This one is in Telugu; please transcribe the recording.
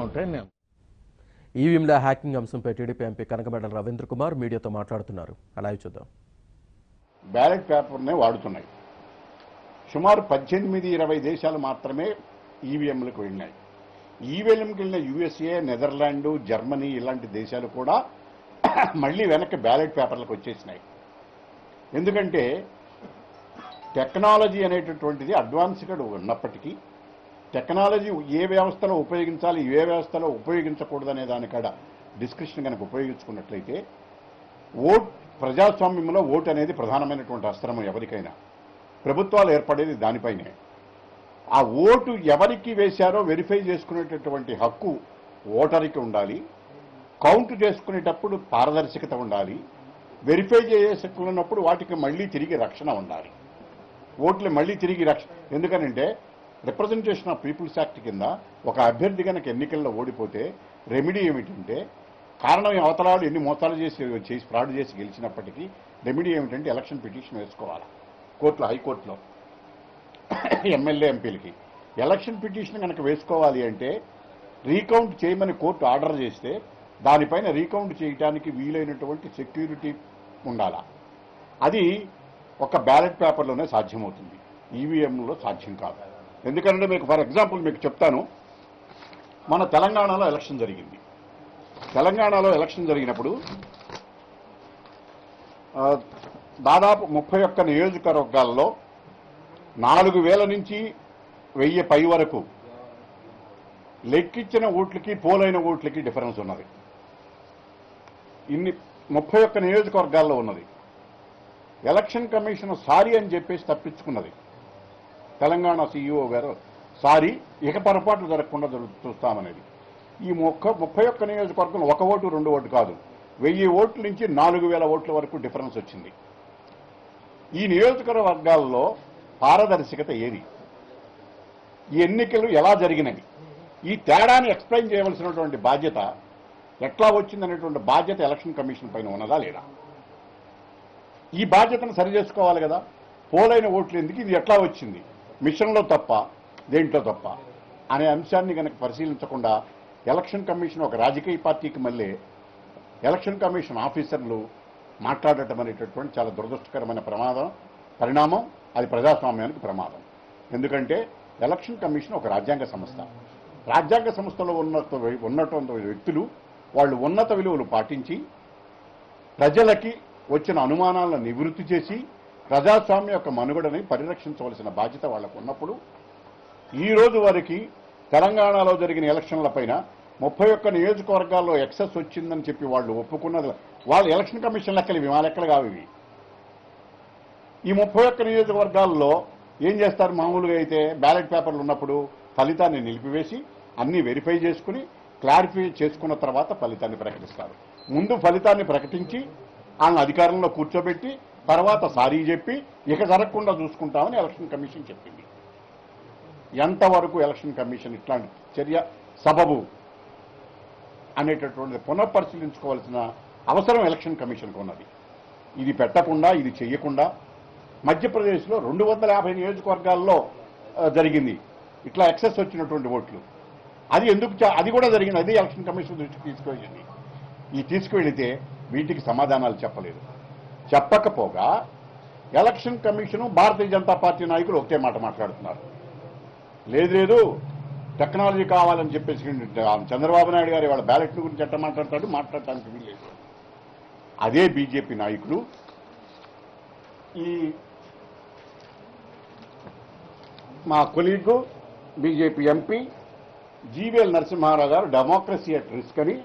ఉంటాయని నేను. ఈవీఎంల హ్యాకింగ్ అంశంపై టీడీపీ ఎంపీ కనకమేడల రవీంద్ర కుమార్ మీడియాతో మాట్లాడుతున్నారు. అలాగే చూద్దాం. బ్యాలెట్ పేపర్నే వాడుతున్నాయి. సుమారు 18-20 దేశాలు మాత్రమే ఈవీఎంలకు వెళ్ళినాయి. ఈవీఎంకి వెళ్ళిన యుఎస్ఏ, నెదర్లాండ్, జర్మనీ ఇలాంటి దేశాలు కూడా మళ్ళీ వెనక్కి బ్యాలెట్ పేపర్లకు వచ్చేసినాయి. ఎందుకంటే టెక్నాలజీ అనేటటువంటిది అడ్వాన్స్గా ఉన్నప్పటికీ టెక్నాలజీ ఏ వ్యవస్థలో ఉపయోగించాలి, ఏ వ్యవస్థలో ఉపయోగించకూడదు అనే దానికాడ డిస్కషన్ కనుక ఉపయోగించుకున్నట్లయితే ప్రజాస్వామ్యంలో ఓటు అనేది ప్రధానమైనటువంటి అస్త్రము. ఎవరికైనా ప్రభుత్వాలు ఏర్పడేది దానిపైనే. ఆ ఓటు ఎవరికి వేశారో వెరిఫై చేసుకునేటటువంటి హక్కు ఓటరికి ఉండాలి. కౌంట్ చేసుకునేటప్పుడు పారదర్శకత ఉండాలి. వెరిఫై చేసుకున్నప్పుడు వాటికి మళ్ళీ తిరిగి రక్షణ ఉండాలి. ఓట్లు మళ్ళీ తిరిగి రక్షణ. ఎందుకనంటే రిప్రజెంటేషన్ ఆఫ్ పీపుల్స్ యాక్ట్ కింద ఒక అభ్యర్థి కనుక ఎన్నికల్లో ఓడిపోతే రెమెడీ ఏమిటంటే, కారణం అవతలాలు ఎన్ని మోసాలు చేసి ఫ్రాడ్ చేసి గెలిచినప్పటికీ రెమెడీ ఏమిటంటే ఎలక్షన్ పిటిషన్ వేసుకోవాలి కోర్టులో, హైకోర్టులో. ఎమ్మెల్యే ఎంపీలకి ఎలక్షన్ పిటిషన్ కనుక వేసుకోవాలి అంటే రీకౌంట్ చేయమని కోర్టు ఆర్డర్ చేస్తే దానిపైన రీకౌంట్ చేయడానికి వీలైనటువంటి సెక్యూరిటీ ఉండాలా. అది ఒక బ్యాలెట్ పేపర్లోనే సాధ్యమవుతుంది, ఈవీఎంలో సాధ్యం కాదు. ఎందుకంటే మీకు ఫర్ ఎగ్జాంపుల్ మీకు చెప్తాను. మన తెలంగాణలో ఎలక్షన్ జరిగింది. తెలంగాణలో ఎలక్షన్ జరిగినప్పుడు దాదాపు 31 నియోజకవర్గాల్లో 4000 నుంచి 1000 పై వరకు లెక్కించిన ఓట్లకి పోలైన ఓట్లకి డిఫరెన్స్ ఉన్నది. ఇన్ని 31 నియోజకవర్గాల్లో ఉన్నది. ఎలక్షన్ కమిషన్ సారీ అని చెప్పేసి తప్పించుకున్నది. తెలంగాణ సీఈఓ గారు సారీ, ఇక పొరపాట్లు జరగకుండా చూస్తామనేది. ఈ 31 నియోజకవర్గం 1 ఓటు 2 ఓటు కాదు, 1000 ఓట్ల నుంచి 4000 ఓట్ల వరకు డిఫరెన్స్ వచ్చింది. ఈ నియోజకవర్గాల్లో పారదర్శకత ఏది, ఈ ఎన్నికలు ఎలా జరిగినవి, ఈ తేడాన్ని ఎక్స్ప్లెయిన్ చేయవలసినటువంటి బాధ్యత, ఎట్లా వచ్చిందనేటువంటి బాధ్యత ఎలక్షన్ కమిషన్ పైన ఉన్నదా లేదా? ఈ బాధ్యతను సరి చేసుకోవాలి కదా. పోలైన ఓట్లు ఎందుకు, ఇది ఎట్లా వచ్చింది, మిషన్లో తప్ప దేంట్లో తప్ప అనే అంశాన్ని కనుక పరిశీలించకుండా ఎలక్షన్ కమిషన్ ఒక రాజకీయ పార్టీకి మళ్ళీ ఎలక్షన్ కమిషన్ ఆఫీసర్లు మాట్లాడటం అనేటటువంటి చాలా దురదృష్టకరమైన పరిణామం. అది ప్రజాస్వామ్యానికి ప్రమాదం. ఎందుకంటే ఎలక్షన్ కమిషన్ ఒక రాజ్యాంగ సంస్థ. రాజ్యాంగ సంస్థలో ఉన్నటువంటి వ్యక్తులు వాళ్ళు ఉన్నత విలువలు పాటించి ప్రజలకి వచ్చిన అనుమానాలను నివృత్తి చేసి ప్రజాస్వామ్య యొక్క మనుగడని పరిరక్షించవలసిన బాధ్యత వాళ్లకు ఉన్నప్పుడు ఈ రోజు వరకు తెలంగాణలో జరిగిన ఎలక్షన్లపైన 31 నియోజకవర్గాల్లో ఎక్సెస్ వచ్చిందని చెప్పి వాళ్ళు ఒప్పుకున్నది. వాళ్ళు ఎలక్షన్ కమిషన్ లెక్కలు ఇవి, మా లెక్కలు కావు ఇవి. ఈ 31 నియోజకవర్గాల్లో ఏం చేస్తారు? మామూలుగా అయితే బ్యాలెట్ పేపర్లు ఉన్నప్పుడు ఫలితాన్ని నిలిపివేసి అన్నీ వెరిఫై చేసుకుని క్లారిఫై చేసుకున్న తర్వాత ఫలితాన్ని ప్రకటిస్తారు. ముందు ఫలితాన్ని ప్రకటించి వాళ్ళని అధికారంలో కూర్చోబెట్టి తర్వాత సారీ చెప్పి ఇక జరగకుండా చూసుకుంటామని ఎలక్షన్ కమిషన్ చెప్పింది. ఎంతవరకు ఎలక్షన్ కమిషన్ ఇట్లాంటి చర్య సబబు అనేటటువంటిది పునఃపరిశీలించుకోవాల్సిన అవసరం ఎలక్షన్ కమిషన్కు ఉన్నది. ఇది పెట్టకుండా, ఇది చెయ్యకుండా మధ్యప్రదేశ్లో 250 నియోజకవర్గాల్లో జరిగింది ఇట్లా ఎక్సెస్ వచ్చినటువంటి ఓట్లు. అది ఎందుకు అది కూడా జరిగింది, అది ఎలక్షన్ కమిషన్ దృష్టికి తీసుకువెళ్ళింది. ఈ తీసుకువెళితే వీటికి సమాధానాలు చెప్పలేదు. చెప్పకపోగా election commission Bharatiya Janata party నాయకులు ఒకటే మాట మాట్లాడుతున్నారు. లేదు టెక్నాలజీ కావాలని చెప్పేసి చంద్రబాబు నాయుడు గారు వాళ్ళ బ్యాలెట్ల గురించి ఎట్లా మాట్లాడటానికి వీల్లేదు. అదే బీజేపీ నాయకులు ఈ మా colleague BJP MP GVL Narasimha Rao గారు డెమోక్రసీ అట్ రిస్క్ అని